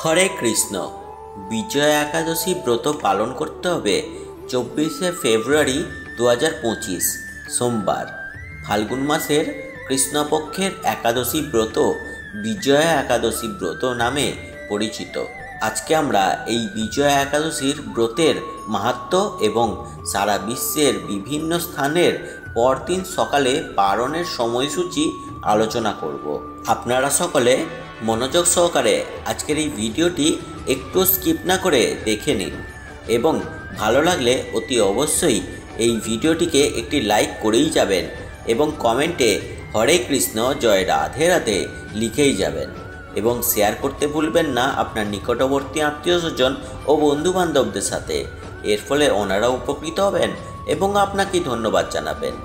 হরে কৃষ্ণ। বিজয়া একাদশী ব্রত পালন করতে হবে 24শে ফেব্রুয়ারি 2025 সোমবার। ফাল্গুন মাসের কৃষ্ণপক্ষের একাদশী ব্রত বিজয়া একাদশী ব্রত নামে পরিচিত। আজকে আমরা এই বিজয়া একাদশীর ব্রতের মাহাত্ম্য এবং সারা বিশ্বের বিভিন্ন স্থানের পরদিন সকালে পালনের সময়সূচি আলোচনা করব। আপনারা সকলে মনোযোগ সহকারে আজকের এই ভিডিওটি একটু স্কিপ না করে দেখে নিন এবং ভালো লাগলে অতি অবশ্যই এই ভিডিওটিকে একটি লাইক করেই যাবেন এবং কমেন্টে হরে কৃষ্ণ জয় রাধে রাধে লিখেই যাবেন এবং শেয়ার করতে ভুলবেন না আপনার নিকটবর্তী আত্মীয় স্বজন ও বন্ধুবান্ধবদের সাথে। এর ফলে ওনারা উপকৃত হবেন এবং আপনাকে ধন্যবাদ জানাবেন।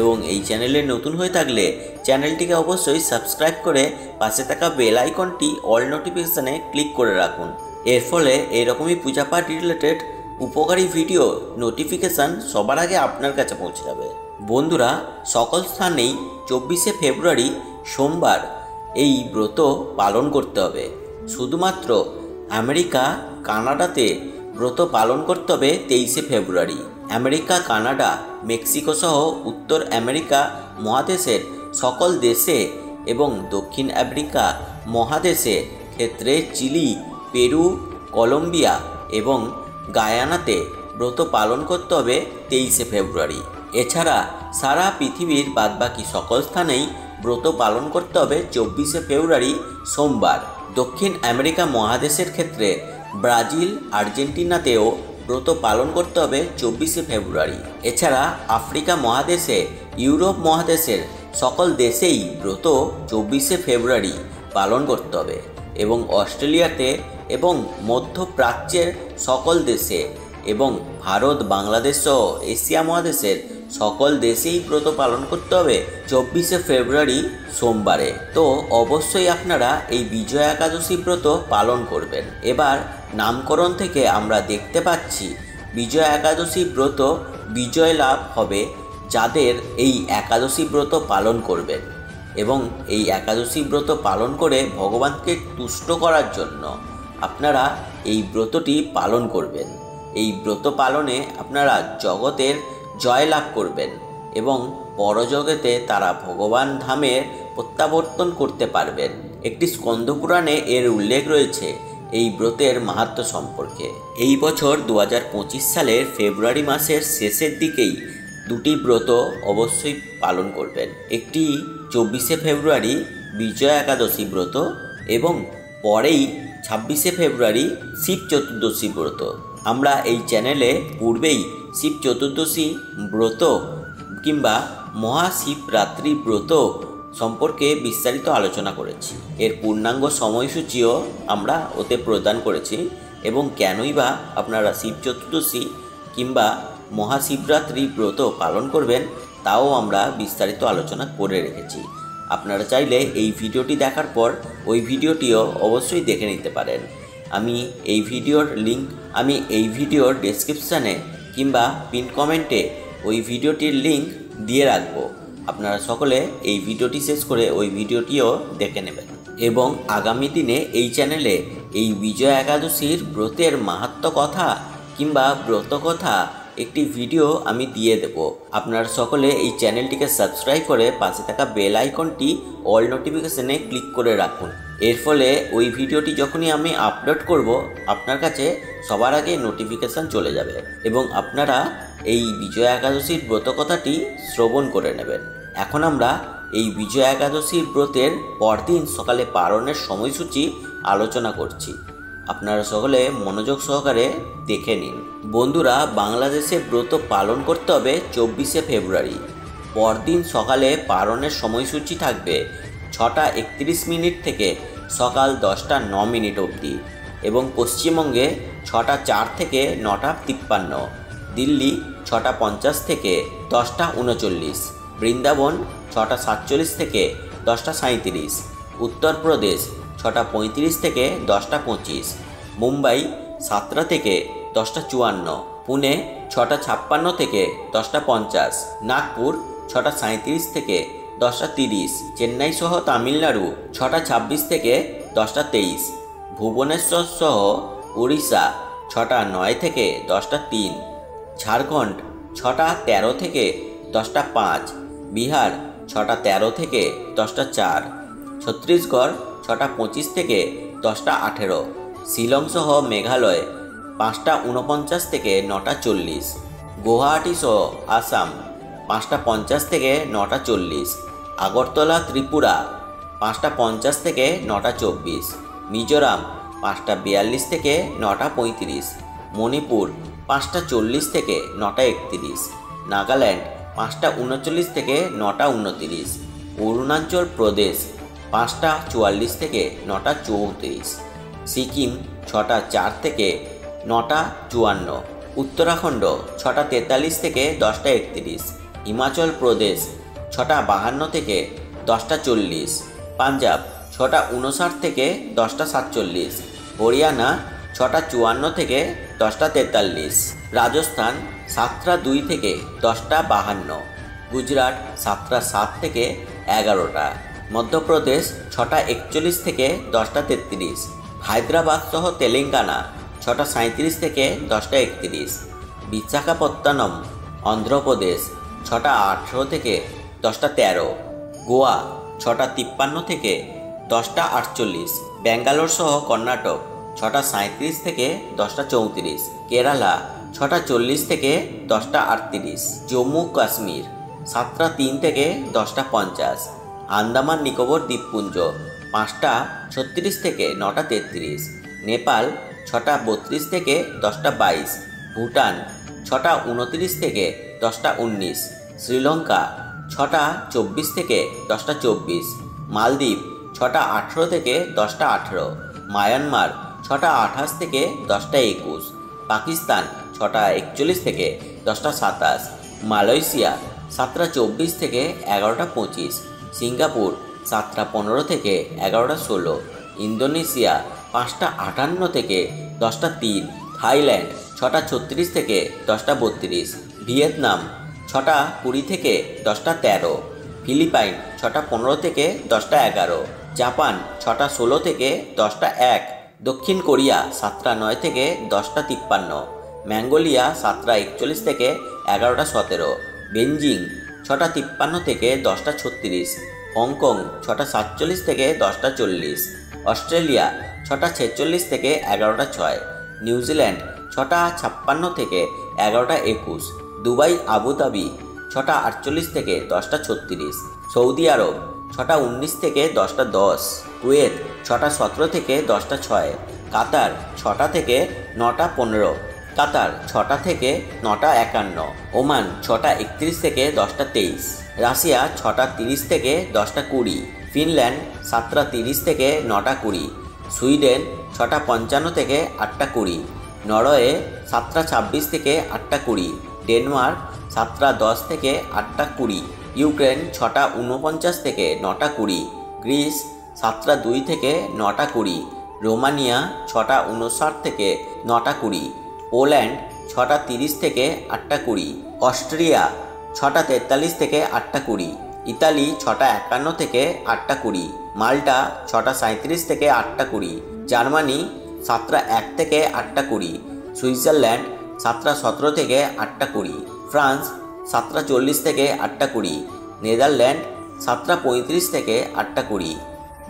এবং এই চ্যানেলে নতুন হয়ে থাকলে চ্যানেলটিকে অবশ্যই সাবস্ক্রাইব করে পাশে থাকা বেল আইকনটি অল নোটিফিকেশানে ক্লিক করে রাখুন। এর ফলে এরকমই পূজাপাঠ রিলেটেড উপকারী ভিডিও নোটিফিকেশান সবার আগে আপনার কাছে পৌঁছে যাবে। বন্ধুরা, সকল স্থানেই 24শে ফেব্রুয়ারি সোমবার এই ব্রত পালন করতে হবে। শুধুমাত্র আমেরিকা কানাডাতে ব্রত পালন করতে হবে 23শে ফেব্রুয়ারি। আমেরিকা, কানাডা, মেক্সিকো সহ উত্তর আমেরিকা মহাদেশের সকল দেশে এবং দক্ষিণ আমেরিকা মহাদেশে ক্ষেত্রে চিলি, পেরু, কলম্বিয়া এবং গায়ানাতে ব্রত পালন করতে হবে 23শে ফেব্রুয়ারি। এছাড়া সারা পৃথিবীর বাদবাকি সকল স্থানেই ব্রত পালন করতে হবে 24শে ফেব্রুয়ারি সোমবার। দক্ষিণ আমেরিকা মহাদেশের ক্ষেত্রে ব্রাজিল, আর্জেন্টিনাতেও ব্রত পালন করতে হবে 24শে ফেব্রুয়ারি। এছাড়া আফ্রিকা মহাদেশে, ইউরোপ মহাদেশের সকল দেশেই ব্রত 24শে ফেব্রুয়ারি পালন করতে হবে এবং অস্ট্রেলিয়াতে এবং মধ্যপ্রাচ্যের সকল দেশে এবং ভারত, বাংলাদেশ সহ এশিয়া মহাদেশের সকল দেশেই ব্রত পালন করতে হবে 24শে ফেব্রুয়ারি সোমবারে। তো অবশ্যই আপনারা এই বিজয়া একাদশী ব্রত পালন করবেন। এবার নামকরণ থেকে আমরা দেখতে পাচ্ছি বিজয়া একাদশী ব্রত বিজয় লাভ হবে যাদের এই একাদশী ব্রত পালন করবেন এবং এই একাদশী ব্রত পালন করে ভগবানকে তুষ্ট করার জন্য আপনারা এই ব্রতটি পালন করবেন। এই ব্রত পালনে আপনারা জগতের জয় লাভ করবেন এবং পরজগতে তারা ভগবান ধামে প্রত্যাবর্তন করতে পারবেন। একটি স্কন্দপুরাণে এর উল্লেখ রয়েছে এই ব্রতের মাহাত্ম্য সম্পর্কে। এই বছর 2025 সালের ফেব্রুয়ারি মাসের শেষের দিকেই দুটি ব্রত অবশ্যই পালন করবেন। একটি 24শে ফেব্রুয়ারি বিজয়া একাদশী ব্রত এবং পরেই 26শে ফেব্রুয়ারি শিব চতুর্দশী ব্রত। আমরা এই চ্যানেলে পূর্বেই শিব চতুর্দশী ব্রত কিংবা মহাশিবরাত্রি ব্রত সম্পর্কে বিস্তারিত আলোচনা করেছি। এর পূর্ণাঙ্গ সময়সূচিও আমরা ওতে প্রদান করেছি এবং কেনই বা আপনারা শিব চতুর্দশী কিংবা মহাশিবরাত্রি ব্রত পালন করবেন তাও আমরা বিস্তারিত আলোচনা করে রেখেছি। আপনারা চাইলে এই ভিডিওটি দেখার পর ওই ভিডিওটিও অবশ্যই দেখে নিতে পারেন। আমি এই ভিডিওর ডেসক্রিপশানে কিংবা পিন কমেন্টে ওই ভিডিওটির লিঙ্ক দিয়ে রাখবো। আপনারা সকলে এই ভিডিওটি শেষ করে ওই ভিডিওটিও দেখে নেবেন এবং আগামী দিনে এই চ্যানেলে এই বিজয়া একাদশীর ব্রতের মাহাত্ম্য কথা কিংবা ব্রত কথা একটি ভিডিও আমি দিয়ে দেব। আপনারা সকলে এই চ্যানেলটিকে সাবস্ক্রাইব করে পাশে থাকা বেল আইকনটি অল নোটিফিকেশানে ক্লিক করে রাখুন। এর ফলে ওই ভিডিওটি যখনই আমি আপলোড করব আপনার কাছে সবার আগে নোটিফিকেশান চলে যাবে এবং আপনারা এই বিজয়া একাদশীর ব্রত কথাটি শ্রবণ করে নেবেন। এখন আমরা এই বিজয়া একাদশীর ব্রতের পরদিন সকালে পালনের সময়সূচি আলোচনা করছি। আপনারা সকলে মনোযোগ সহকারে দেখে নিন। বন্ধুরা, বাংলাদেশে ব্রত পালন করতে হবে 24শে ফেব্রুয়ারি। পরদিন সকালে পালনের সময়সূচি থাকবে 6:31 থেকে সকাল 10:09 অবধি এবং পশ্চিমবঙ্গে 6:04 থেকে 9:53, দিল্লি 6:50 থেকে 10:39, বৃন্দাবন 6:47 থেকে 10:37, উত্তরপ্রদেশ 6:35 থেকে 10:25, মুম্বাই 7টা থেকে 10:54, পুনে 6:56 থেকে 10:50, নাগপুর 6:37 থেকে 10:30, চেন্নাই সহ তামিলনাড়ু 6:26 থেকে 10:23, ভুবনেশ্বর সহ উড়িষ্যা 6টা 9 থেকে 10টা 3, ঝাড়খণ্ড 6টা 13 থেকে 10টা 5, বিহার 6টা 13 থেকে 10টা 4, ছত্তিশগড় 6টা 25 থেকে 10টা 18, শিলং সহ মেঘালয় 5টা 49 থেকে 9টা 40, গুয়াহাটি সহ আসাম 5টা 50 থেকে 9টা 40, আগরতলা ত্রিপুরা 5টা 50 থেকে 9টা 24, মিজোরাম 5টা 42 থেকে 9টা 35, মণিপুর 5টা 40 থেকে 9টা 31, নাগাল্যান্ড 5টা 39 থেকে 9টা 29, অরুণাচল প্রদেশ 5টা 44 থেকে 9টা 34, সিকিম 6টা 4 থেকে 9টা 54, উত্তরাখণ্ড 6টা 43 থেকে 10টা 31, হিমাচল প্রদেশ 6টা 52 থেকে 10টা 40, পাঞ্জাব 6টা 59 থেকে 10টা 47, হরিয়ানা 6টা 54 থেকে 10টা 43, রাজস্থান 7টা 2 থেকে 10টা 52, গুজরাট 7টা 7 থেকে 11টা, মধ্যপ্রদেশ 6টা 41 থেকে 10টা 33, হায়দ্রাবাদ সহ তেলেঙ্গানা 6টা 37 থেকে 10টা 31, বিশাখাপত্তনম অন্ধ্রপ্রদেশ 6টা 18 থেকে 10টা 13, গোয়া 6টা 53 থেকে 10টা 48, ব্যাঙ্গালোর সহ কর্ণাটক 6টা 37 থেকে 10টা 34, কেরালা 6টা 40 থেকে 10টা 38, জম্মু কাশ্মীর 7টা 3 থেকে 10টা 50, আন্দামান নিকোবর দ্বীপপুঞ্জ 5টা 36 থেকে 9টা 33, নেপাল 6টা 32 থেকে 10টা 22, ভুটান 6টা 29 থেকে 10টা 19, শ্রীলঙ্কা 6টা 24 থেকে 10টা 24, মালদ্বীপ 6টা 18 থেকে 10টা 18, মায়ানমার 6টা 28 থেকে 10টা 21, পাকিস্তান 6টা 41 থেকে 10টা 27, মালয়েশিয়া 7টা 24 থেকে 11টা 25, সিঙ্গাপুর 7টা 15 থেকে 11টা 16, ইন্দোনেশিয়া 5টা 58 থেকে 10টা 3, থাইল্যান্ড 6টা 36 থেকে 10টা 32, ভিয়েতনাম 6টা 20 থেকে 10টা 13, ফিলিপাইন 6টা 15 থেকে 10টা 11, জাপান 6টা 16 থেকে 10টা 1, দক্ষিণ কোরিয়া 7টা 9 থেকে 10টা 53, ম্যাঙ্গোলিয়া 7টা 41 থেকে 11টা 17, বেজিং 6টা 53 থেকে 10টা 36, হংকং 6টা 47 থেকে 10টা 40, অস্ট্রেলিয়া 6টা 46 থেকে 11টা 6, নিউজিল্যান্ড 6টা 56 থেকে 11টা 21, দুবাই আবুধাবি 6টা 48 থেকে 10টা 36, সৌদি আরব 6টা 19 থেকে 10টা 10, কুয়েত 6টা 17 থেকে 10টা 6, কাতার 6টা থেকে 9টা 15, কাতার 6টা থেকে 9টা 51, ওমান 6টা 31 থেকে 10টা 23, রাশিয়া 6টা 30 থেকে 10টা 20, ফিনল্যান্ড 7টা 30 থেকে 9টা 20, সুইডেন 6টা 55 থেকে 8টা 20, নরওয়ে 7টা 26 থেকে 8টা 20, ডেনমার্ক 7টা 10 থেকে 8টা 20, ইউক্রেন 6টা 49 থেকে 9টা 20, গ্রিস 7টা 2 থেকে 9টা 20, রোমানিয়া 6টা 59 থেকে 9টা 20, পোল্যান্ড 6টা 30 থেকে 8টা 20, অস্ট্রিয়া 6টা 43 থেকে 8টা 20, ইতালি 6টা 51 থেকে 8টা 20, মাল্টা 6টা 37 থেকে 8টা 20, জার্মানি 7টা 1 থেকে 8টা 20, সুইজারল্যান্ড 7টা 17 থেকে 8টা 20, ফ্রান্স 7টা 40 থেকে 8টা 20, নেদারল্যান্ড 7টা 35 থেকে 8টা 20,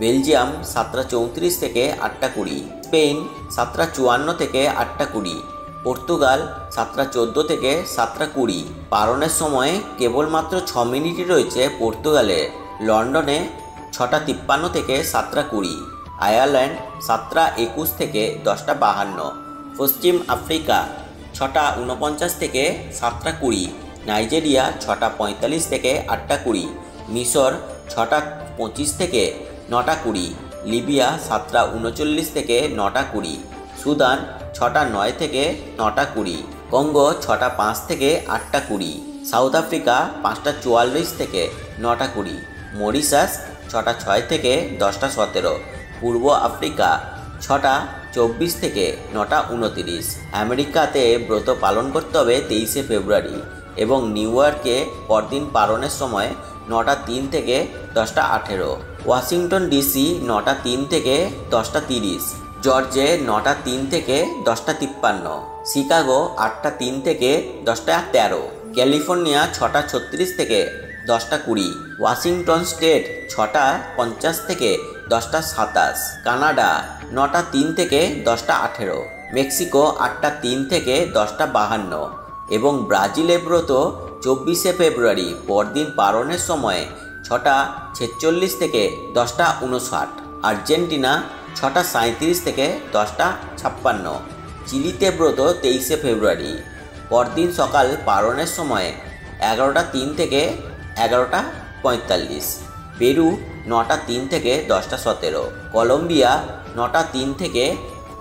বেলজিয়াম 7টা 34 থেকে 8টা 20, স্পেন 7টা 54 থেকে 8টা 20, পর্তুগাল 7টা 14 থেকে 7টা 20। পারণের সময় কেবলমাত্র 6 মিনিটই রয়েছে পর্তুগালে। লন্ডনে 6টা 53 থেকে 7টা 20, আয়ারল্যান্ড 7টা 21 থেকে 10টা 52, পশ্চিম আফ্রিকা 6টা 49 থেকে 7টা 20, নাইজেরিয়া 6টা 45 থেকে 8টা 20, মিশর 6টা 25 থেকে 9টা 20, লিবিয়া 7টা 39 থেকে 9টা 20, সুদান 6টা 9 থেকে 9টা 20, কঙ্গো 6টা 5 থেকে 8টা 20, সাউথ আফ্রিকা 5টা 44 থেকে 9টা 20, মরিশাস 6টা 6 থেকে 10টা 17, পূর্ব আফ্রিকা 6টা 24 থেকে 9টা 29। আমেরিকাতে ব্রত পালন করতে হবে 23শে ফেব্রুয়ারি এবং নিউ ইয়র্কে পরদিন পালনের সময় 9টা 3 থেকে 10টা 18, ওয়াশিংটন ডিসি 9টা 3 থেকে 10টা 30, জর্জে 9টা 3 থেকে 10টা 53, শিকাগো 8টা 3 থেকে 10টা 13, ক্যালিফোর্নিয়া 6টা 36 থেকে 10টা 20, ওয়াশিংটন স্টেট 6টা 50 থেকে 10টা 27, কানাডা 9টা 3 থেকে 10টা 18, মেক্সিকো 8টা 3 থেকে 10টা 52 এবং ব্রাজিলে ব্রত 24শে ফেব্রুয়ারি পরদিন পালনের সময় 6টা 46 থেকে 10টা 59, আর্জেন্টিনা 6টা 37 থেকে 10টা 56, চিলিতে ব্রত 23শে ফেব্রুয়ারি পরদিন সকাল পালনের সময় 11টা 3 থেকে 11টা 45, পেরু 9টা 3 থেকে 10টা 17, কলম্বিয়া 9টা 3 থেকে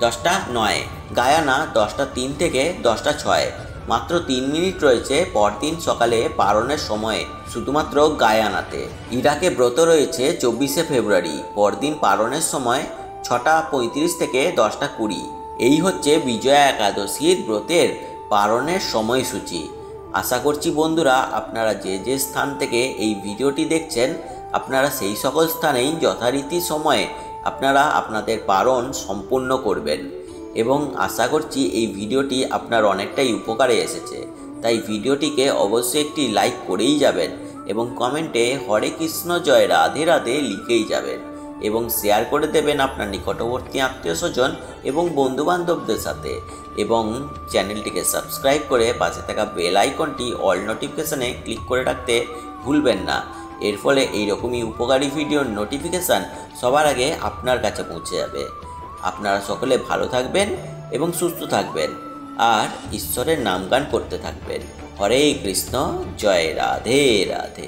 10টা 9, গায়ানা 10টা 3 থেকে 10টা 6। মাত্র 3 মিনিট রয়েছে পরদিন সকালে পালনের সময় শুধুমাত্র গায়ানাতে। ইরাকে ব্রত রয়েছে 24শে ফেব্রুয়ারি পরদিন পালনের সময় 6টা 35 থেকে 10টা 20। এই হচ্ছে বিজয়া একাদশীর ব্রতের পালনের সময়সূচি। আশা করছি বন্ধুরা আপনারা যে যে স্থান থেকে এই ভিডিওটি দেখছেন আপনারা সেই সকল স্থানেই যথারীতি সময়ে আপনারা আপনাদের পালন সম্পূর্ণ করবেন এবং আশা করছি এই ভিডিওটি আপনার অনেকটাই উপকারে এসেছে। তাই ভিডিওটিকে অবশ্যই একটি লাইক করেই যাবেন এবং কমেন্টে হরে কৃষ্ণ জয় রাধে রাধে লিখেই যাবেন এবং শেয়ার করে দেবেন আপনার নিকটবর্তী আত্মীয় স্বজন এবং বন্ধুবান্ধবদের সাথে এবং চ্যানেলটিকে সাবস্ক্রাইব করে পাশে থাকা বেল আইকনটি অল নোটিফিকেশানে ক্লিক করে রাখতে ভুলবেন না। এর ফলে এইরকমই উপকারী ভিডিওর নোটিফিকেশান সবার আগে আপনার কাছে পৌঁছে যাবে। আপনারা সকলে ভালো থাকবেন এবং সুস্থ থাকবেন আর ঈশ্বরের নামগান করতে থাকবেন। হরে কৃষ্ণ জয় রাধে রাধে।